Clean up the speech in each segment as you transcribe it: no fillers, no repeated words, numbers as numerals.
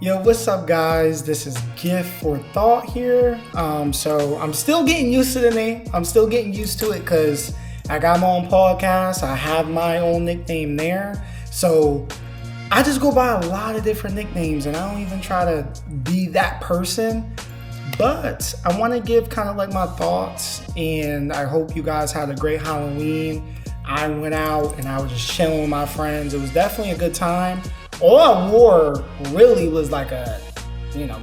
Yo, what's up, guys? This is Gift for Thought here. So I'm still getting used to the name. I'm still getting used to it because I got my own podcast. I have my own nickname there. So I just go by a lot of different nicknames and I don't even try to be that person. But I want to give kind of like my thoughts, and I hope you guys had a great Halloween. I went out and I was just chilling with my friends. It was definitely a good time. All I wore really was like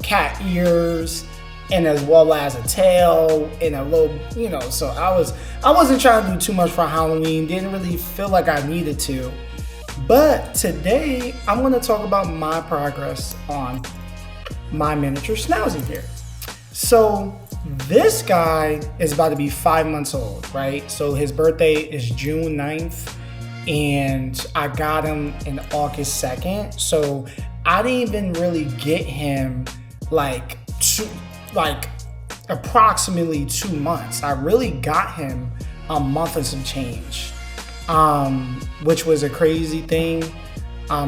cat ears, and as well as a tail and a little, so I wasn't trying to do too much for Halloween. Didn't really feel like I needed to. But today I'm going to talk about my progress on my miniature schnauzer here. So this guy is about to be 5 months old, right? So his birthday is June 9th. And I got him in August 2nd. So I didn't even really get him approximately 2 months. I really got him a month and some change, which was a crazy thing.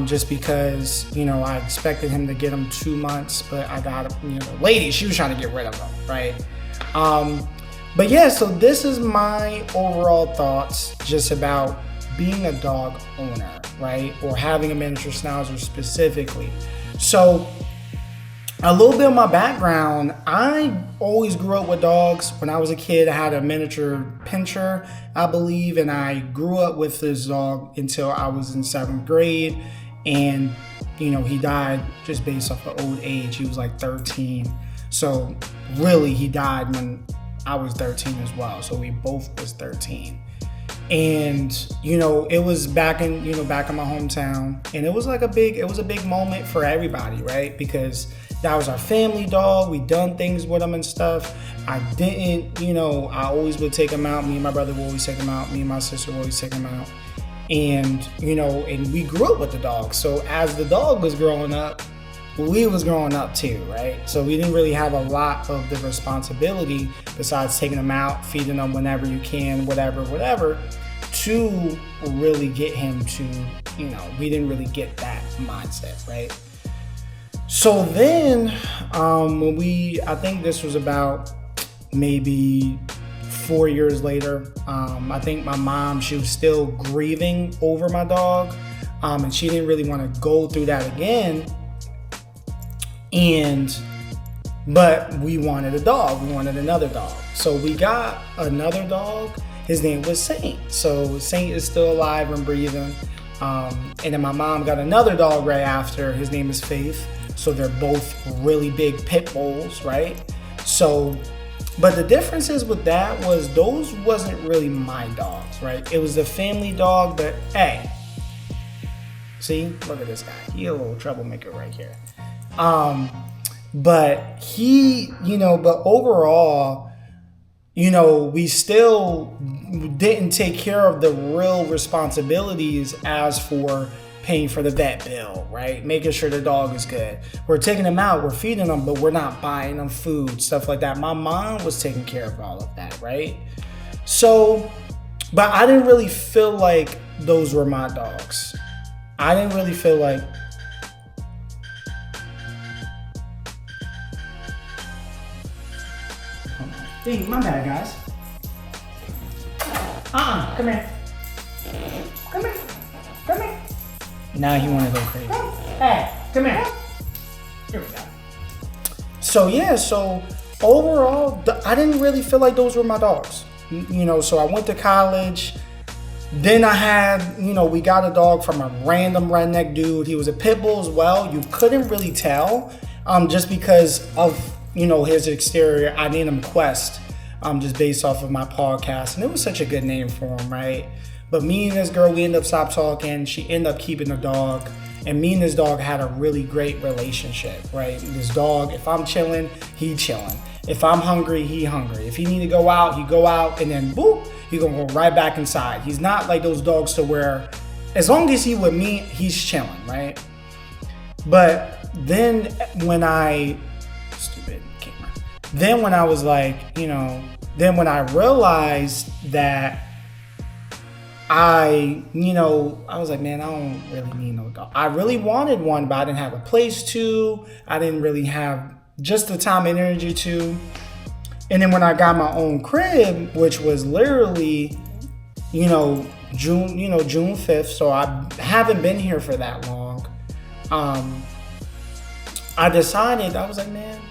Just because, I expected him to get him 2 months, but I got him, the lady, she was trying to get rid of him, right? But yeah, so this is my overall thoughts just about being a dog owner, right? Or having a miniature schnauzer specifically. So a little bit of my background, I always grew up with dogs. When I was a kid, I had a miniature pinscher, I believe, and I grew up with this dog until I was in 7th grade. And, he died just based off of old age. He was like 13. So really, he died when I was 13 as well. So we both was 13. And it was back in my hometown, and it was a big moment for everybody, right? Because that was our family dog. We done things with him and stuff. I always would take him out. Me and my brother would always take him out. Me and my sister would always take him out. And and we grew up with the dog. So as the dog was growing up, we was growing up too, right? So we didn't really have a lot of the responsibility besides taking them out, feeding them whenever you can, whatever, to really get him to, we didn't really get that mindset, right? So then, I think this was about maybe 4 years later, I think my mom, she was still grieving over my dog, and she didn't really want to go through that again. But we wanted a dog. We wanted another dog. So we got another dog. His name was Saint. So Saint is still alive and breathing. And then my mom got another dog right after. His name is Faith. So they're both really big pit bulls, right? So, but the differences with that was those wasn't really my dogs, right? It was the family dog, but hey, see, look at this guy. He a little troublemaker right here. But he, but overall, we still didn't take care of the real responsibilities as for paying for the vet bill, right? Making sure the dog is good. We're taking them out, we're feeding them, but we're not buying them food, stuff like that. My mom was taking care of all of that, right? So, but I didn't really feel like those were my dogs. I didn't really feel like Dang, my bad, guys. Come here. Come here. Come here. Now he wanted to go crazy. Hey, come here. Here we go. So overall, I didn't really feel like those were my dogs. So I went to college. Then I had, we got a dog from a random redneck dude. He was a pit bull as well. You couldn't really tell, just because of his exterior. I named him Quest, just based off of my podcast, and it was such a good name for him, right? But me and this girl, we ended up stopped talking. She ended up keeping the dog, and me and this dog had a really great relationship, right? This dog, if I'm chilling, he chilling. If I'm hungry, he hungry. If he need to go out, he go out, and then boop, he gonna go right back inside. He's not like those dogs to where, as long as he with me, he's chilling, right? But then when I was like, then when I realized that I was like, man, I don't really need no dog. I really wanted one, but I didn't have a place to. I didn't really have just the time and energy to. And then when I got my own crib, which was literally, June 5th, so I haven't been here for that long. I decided, I was like, man,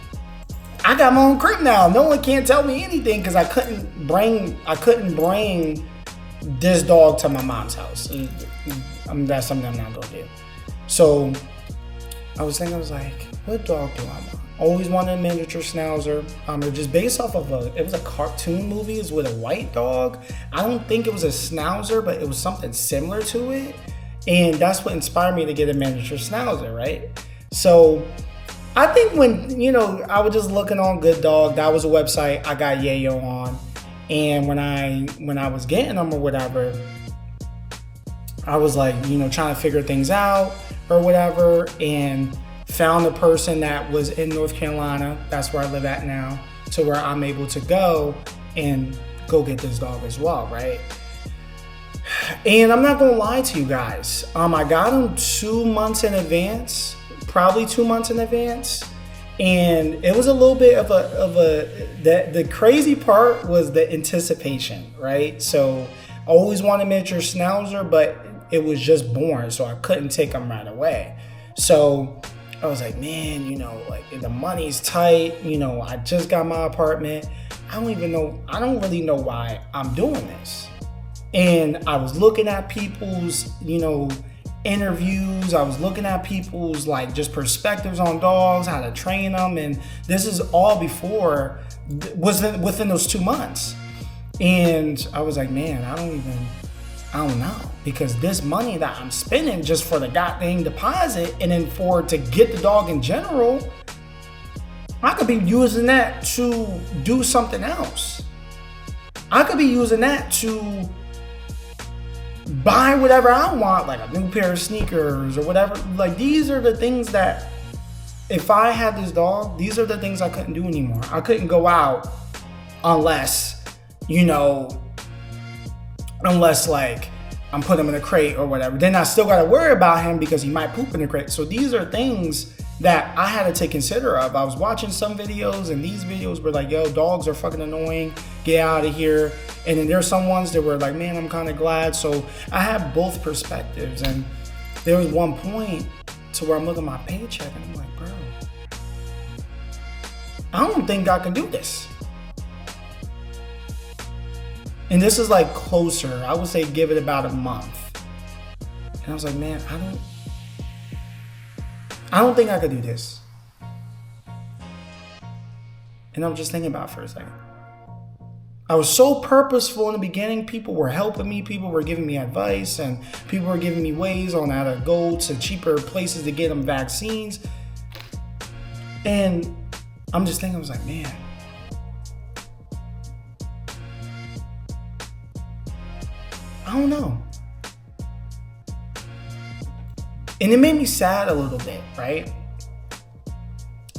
I got my own crib now. No one can't tell me anything because I couldn't bring this dog to my mom's house. That's something I'm not gonna do. So I was like, what dog do I want? Always wanted a miniature schnauzer. It was just based off of it was a cartoon movie. It was with a white dog. I don't think it was a schnauzer, but it was something similar to it. And that's what inspired me to get a miniature schnauzer, right? So I think when, I was just looking on Good Dog, that was a website I got Yayo on. And when I was getting them or whatever, I was like, trying to figure things out or whatever, and found a person that was in North Carolina. That's where I live at now, to where I'm able to go and go get this dog as well, right? And I'm not gonna lie to you guys. I got him 2 months in advance, probably 2 months in advance. And it was a little bit of the crazy part was the anticipation, right? So I always wanted a miniature schnauzer, but it was just born, so I couldn't take him right away. So I was like, man, like the money's tight. I just got my apartment. I don't really know why I'm doing this. And I was looking at people's, interviews. I was looking at people's like just perspectives on dogs, how to train them, and this is all before within those 2 months. And I was like, man, I don't know, because this money that I'm spending just for the goddamn deposit and then to get the dog in general, I could be using that to do something else. I could be using that to buy whatever I want, like a new pair of sneakers or whatever. Like, these are the things that, if I had this dog, these are the things I couldn't do anymore. I couldn't go out unless like I'm putting him in a crate or whatever. Then I still got to worry about him because he might poop in the crate. So these are things that I had to take consider of. I was watching some videos, and these videos were like, yo, dogs are fucking annoying, get out of here. And then there's some ones that were like, man, I'm kind of glad. So I had both perspectives. And there was one point to where I'm looking at my paycheck and I'm like, bro, I don't think I can do this. And this is like closer, I would say give it about a month. And I was like, man, I don't think I could do this. And I'm just thinking about it for a second. I was so purposeful in the beginning. People were helping me. People were giving me advice, and people were giving me ways on how to go to cheaper places to get them vaccines. And I'm just thinking, I was like, man, I don't know. And it made me sad a little bit, right?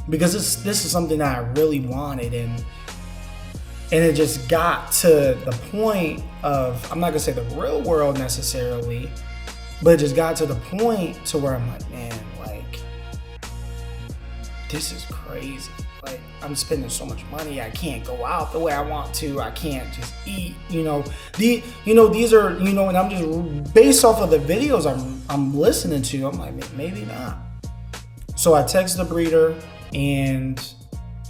Because this is something that I really wanted, and it just got to the point of, I'm not gonna say the real world necessarily, but it just got to the point to where I'm like, man, like, this is crazy. Like, I'm spending so much money. I can't go out the way I want to. I can't just eat. These are, and I'm just based off of the videos I'm listening to. I'm like, maybe not. So I text the breeder, and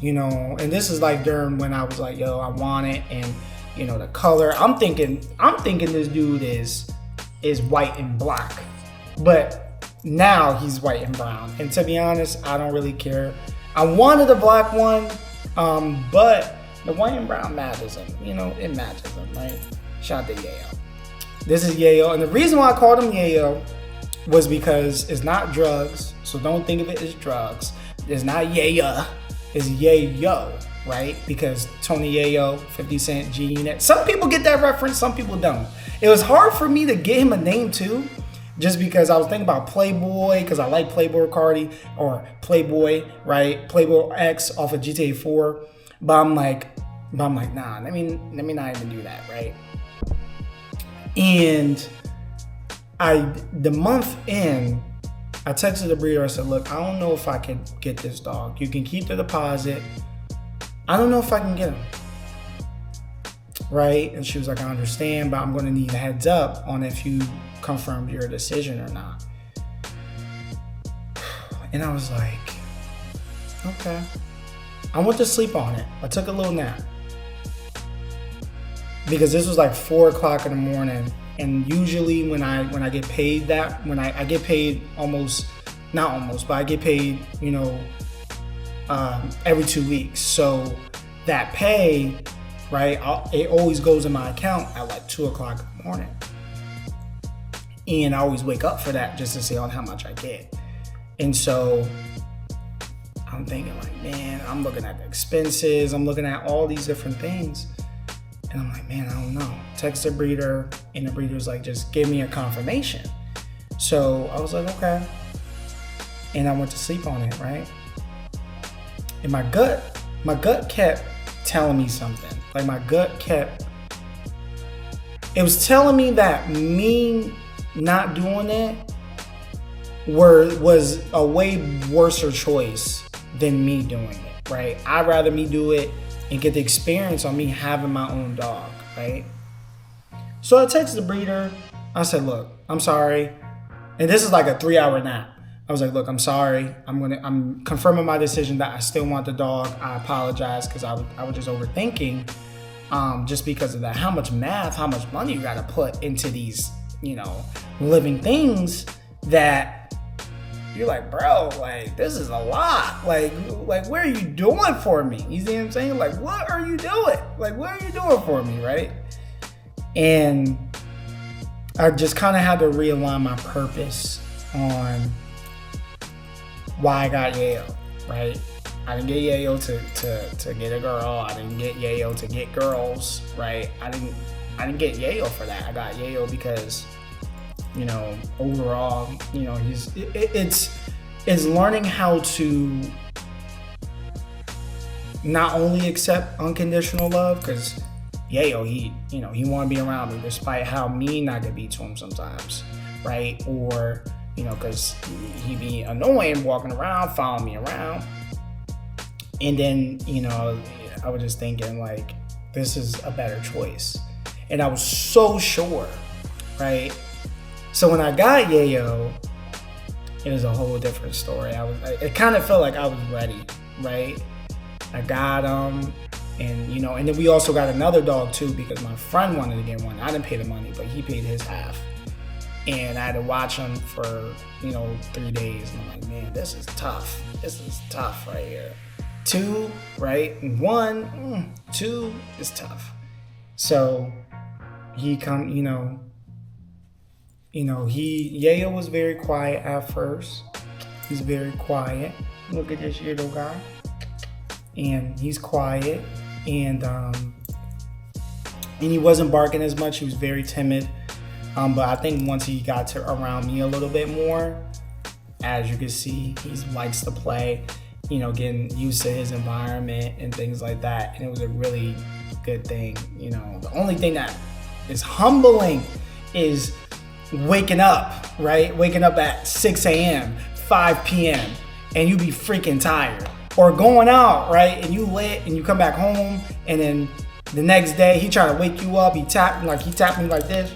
and this is like during when I was like, yo, I want it, and the color. I'm thinking this dude is white and black, but now he's white and brown. And to be honest, I don't really care. I wanted a black one, but the white and brown matches him. It matches him, right? Shout out to Yayo. This is Yayo, and the reason why I called him Yayo was because it's not drugs, so don't think of it as drugs. It's not Yaya, it's Yayo, right? Because Tony Yayo, 50 Cent, G-Unit. Some people get that reference, some people don't. It was hard for me to get him a name too, just because I was thinking about Playboy, because I like Playboy Cardi, or Playboy, right? Playboy X off of GTA 4. But I'm like, nah, let me not even do that, right? And the month in, I texted the breeder. I said, look, I don't know if I can get this dog. You can keep the deposit. I don't know if I can get him. Right? And she was like, I understand, but I'm going to need a heads up on if you confirmed your decision or not. And I was like, okay. I went to sleep on it. I took a little nap. Because this was like 4 o'clock in the morning. And usually when I get paid I get paid I get paid, every 2 weeks. So that pay, right, it always goes in my account at like 2 o'clock in the morning. And I always wake up for that just to see how much I get. And so I'm thinking like, man, I'm looking at the expenses. I'm looking at all these different things. And I'm like, man, I don't know. Text the breeder, and the breeder's like, just give me a confirmation. So I was like, okay. And I went to sleep on it, right? And my gut kept telling me something. Like it was telling me that me not doing it was a way worse choice than me doing it, right? I'd rather me do it and get the experience on me having my own dog, right? So I texted the breeder. I said, look, I'm sorry. And this is like a 3-hour nap. I was like, look, I'm sorry. I'm confirming my decision that I still want the dog. I apologize because I was just overthinking just because of that. How much math, how much money you got to put into these, living things that you're like, bro, like, this is a lot. Like, what are you doing for me? You see what I'm saying? Like, what are you doing? Like, what are you doing for me, right? And I just kind of had to realign my purpose on why I got Yayo, right? I didn't get Yayo to get a girl. I didn't get Yayo to get girls, right? I didn't get Yayo for that. I got Yayo because, overall, it's learning how to not only accept unconditional love, because Yayo, he want to be around me despite how mean I could be to him sometimes, right? Or, because he be annoying walking around, following me around. And then, I was just thinking like, this is a better choice. And I was so sure, right? So when I got Yayo, it was a whole different story. It kind of felt like I was ready, right? I got him, and and then we also got another dog too because my friend wanted to get one. I didn't pay the money, but he paid his half, and I had to watch him for 3 days. And I'm like, man, this is tough. This is tough right here. 2, right? 1, 2 is tough. So Yayo was very quiet at first. He's very quiet. Look at this little guy. And he's quiet. And he wasn't barking as much. He was very timid. But I think once he got around me a little bit more, as you can see, he likes to play, getting used to his environment and things like that. And it was a really good thing. The only thing that is humbling is waking up, right? Waking up at 6 a.m., 5 p.m., and you be freaking tired. Or going out, right? And you lit and you come back home, and then the next day he trying to wake you up. He tapped me like this,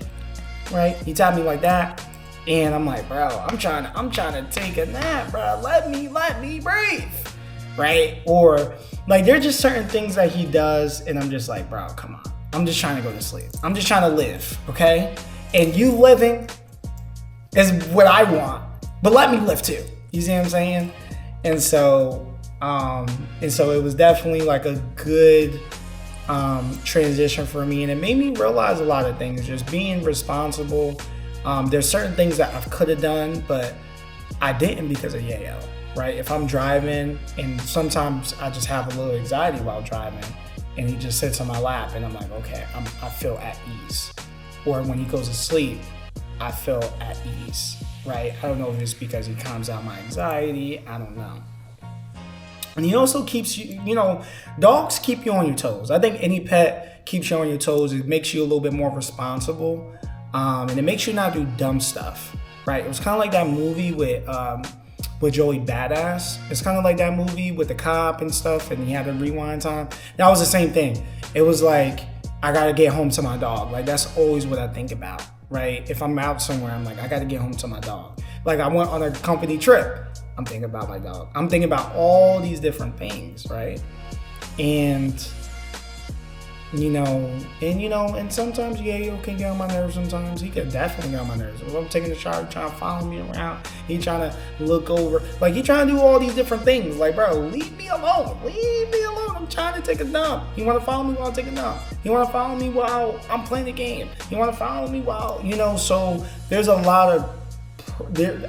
right? He tapped me like that. And I'm like, bro, I'm trying to take a nap, bro. Let me breathe. Right? Or like there's just certain things that he does, and I'm just like, bro, come on. I'm just trying to go to sleep. I'm just trying to live, okay? And you living is what I want. But let me live too. You see what I'm saying? And so it was definitely like a good transition for me, and it made me realize a lot of things. Just being responsible. There's certain things that I could have done, but I didn't because of Yayo, right? If I'm driving, and sometimes I just have a little anxiety while driving, and he just sits on my lap, and I'm like, okay, I feel at ease. Or when he goes to sleep, I feel at ease, right? I don't know if it's because he calms out my anxiety. I don't know. And he also keeps you, dogs keep you on your toes. I think any pet keeps you on your toes. It makes you a little bit more responsible. And it makes you not do dumb stuff, right? It was kind of like that movie with Joey Badass. It's kind of like that movie with the cop and stuff, and he had to rewind time. That was the same thing. It was like, I gotta get home to my dog. Like, that's always what I think about, right? If I'm out somewhere, I'm like, I gotta get home to my dog. Like, I went on a company trip, I'm thinking about my dog. I'm thinking about all these different things, right? And and sometimes Yayo can get on my nerves sometimes. He could definitely get on my nerves. If I'm taking a shower, trying to follow me around, he trying to look over. Like, he trying to do all these different things. Like, bro, leave me alone. Leave me alone. I'm trying to take a dump. He want to follow me while I take a dump. He want to follow me while I'm playing the game. He want to follow me while, so there's a lot of,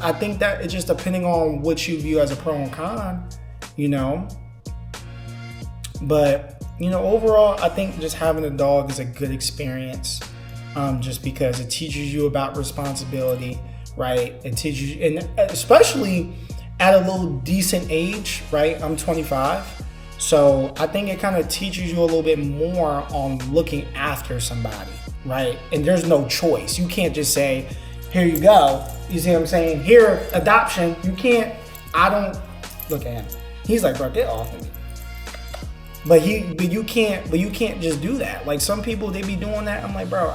I think that it's just depending on what you view as a pro and con, But, overall, I think just having a dog is a good experience, just because it teaches you about responsibility, right? It teaches you, and especially at a little decent age, right? I'm 25. So I think it kind of teaches you a little bit more on looking after somebody, right? And there's no choice. You can't just say, here you go. You see what I'm saying? Here, adoption. You can't, look at him. He's like, bro, get off of me. But you can't just do that. Like, some people, they be doing that. I'm like, bro,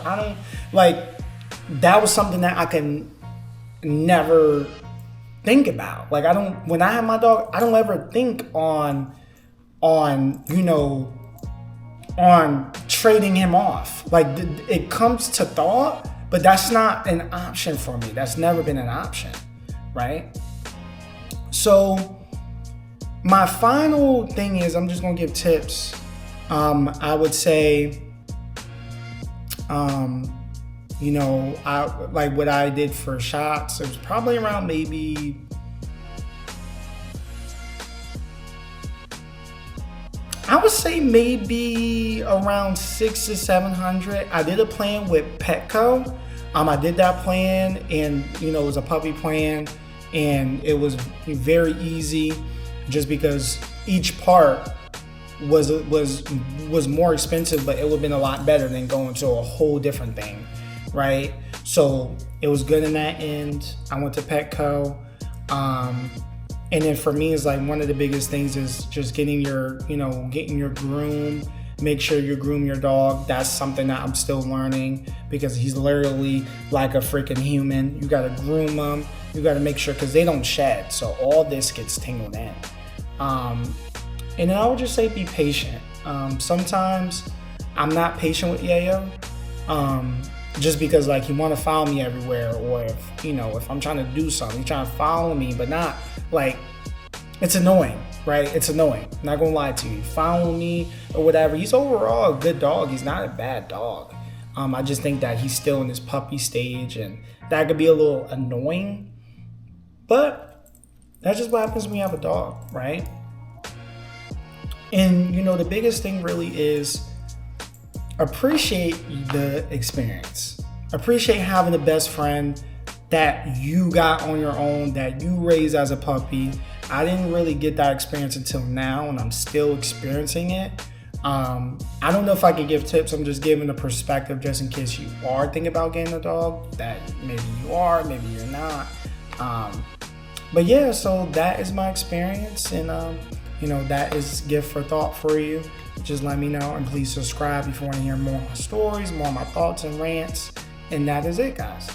that was something that I can never think about. Like, when I have my dog, I don't ever think on trading him off. Like, it comes to thought, but that's not an option for me. That's never been an option, right? So my final thing is, I'm just gonna give tips. I would say, I like what I did for shots. It was probably around maybe, I would say maybe around 600 to 700. I did a plan with Petco. I did that plan, and it was a puppy plan, and it was very easy. Just because each part was more expensive, but it would have been a lot better than going to a whole different thing, right? So it was good in that end. I went to Petco, and then for me, it's like one of the biggest things is just getting your groom. Make sure you groom your dog. That's something that I'm still learning, because he's literally like a freaking human. You gotta groom them. You gotta make sure, because they don't shed, so all this gets tangled in. And then I would just say be patient. Sometimes I'm not patient with Yayo, just because like he want to follow me everywhere, or if I'm trying to do something, he's trying to follow me, but not like, it's annoying, right? It's annoying. I'm not gonna lie to you. Follow me or whatever. He's overall a good dog. He's not a bad dog. I just think that he's still in his puppy stage, and that could be a little annoying, but that's just what happens when you have a dog, right? And the biggest thing really is appreciate the experience. Appreciate having the best friend that you got on your own, that you raised as a puppy. I didn't really get that experience until now, and I'm still experiencing it. I don't know if I can give tips. I'm just giving a perspective just in case you are thinking about getting a dog, that maybe you are, maybe you're not. But yeah, so that is my experience, and that is gift for thought for you. Just let me know, and please subscribe if you want to hear more of my stories, more of my thoughts and rants. And that is it, guys.